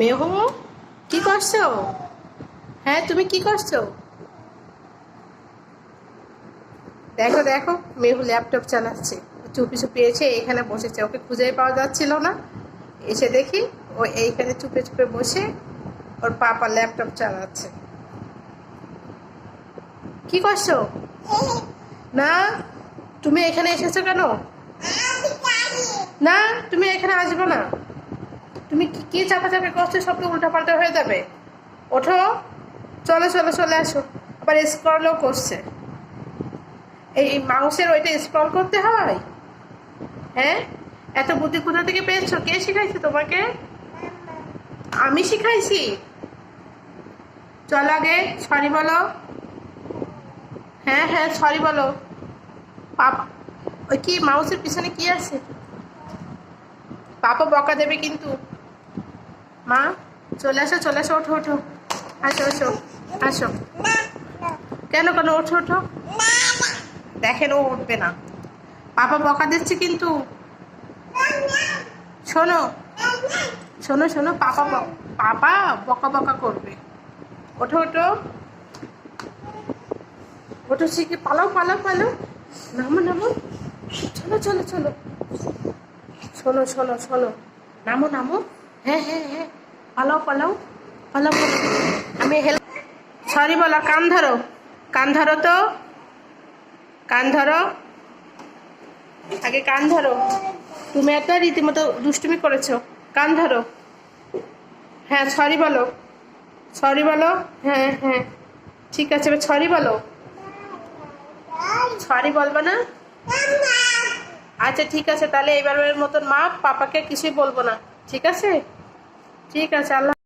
মেহু, কি করছো? হ্যাঁ, তুমি কি করছো? দেখো দেখো, মেহু ল্যাপটপ চালাচ্ছে। চুপি চুপি এসে এখানে বসেছে, ওকে খুঁজেই পাওয়া যাচ্ছিল না। এসে দেখি ও এইখানে চুপে চুপে বসে ওর পাপা ল্যাপটপ চালাচ্ছে। কি করছো? না, তুমি এখানে এসেছো কেন? না, তুমি এখানে আসবে না। তুমি কি কি চাপাচাপি করছো, সব তো উল্টাপাল্টা হয়ে যাবে। ওঠো, চলো চলো চলে আসো। আবার স্ক্রলও করছে। এই মাউসের ওইটা স্ক্রল করতে হয়? হ্যাঁ, এত বুদ্ধি কোথা থেকে পেয়েছো? কে শিখাইছে তোমাকে? আমি শিখাইছি? চলো আগে সরি বলো। হ্যাঁ হ্যাঁ, সরি বলো। পাপা, ওই কি মাউসের পিছনে কি আছে? পাপা বকা দেবে কিন্তু। মা, চলে আসো চলে আসো, ওঠো ওঠো, আসো আসো আসো। কেন কেন, ওঠো ওঠো। দেখেন ও উঠবে না, পাপা বকা দিচ্ছে কিন্তু। শোনো শোনো শোনো, পাপা বকা বকা করবে। ওঠো ওঠো ওঠো, শিখে পালাও পালাও পালাও। নামো নামো, চলো চলো চলো। শোনো শোনো শোনো, নামো নামো। হ্যাঁ হ্যাঁ হ্যাঁ, পালাও পালাও পালাও পালাও। আমি হেল্প। সরি বলো, কান ধরো, কান ধরো তো, কান ধরো, আগে কান ধরো। তুমি একটা রীতিমতো দুষ্টুমি করেছো, কান ধরো। হ্যাঁ সরি বলো, সরি বলো। হ্যাঁ হ্যাঁ, ঠিক আছে, এবার সরি বলো। সরি বলবো না? আচ্ছা ঠিক আছে, তাহলে এবারের মতন মা পাপাকে কিছুই বলবো না। ঠিক আছে, ঠিক আছে, আল্লাহ।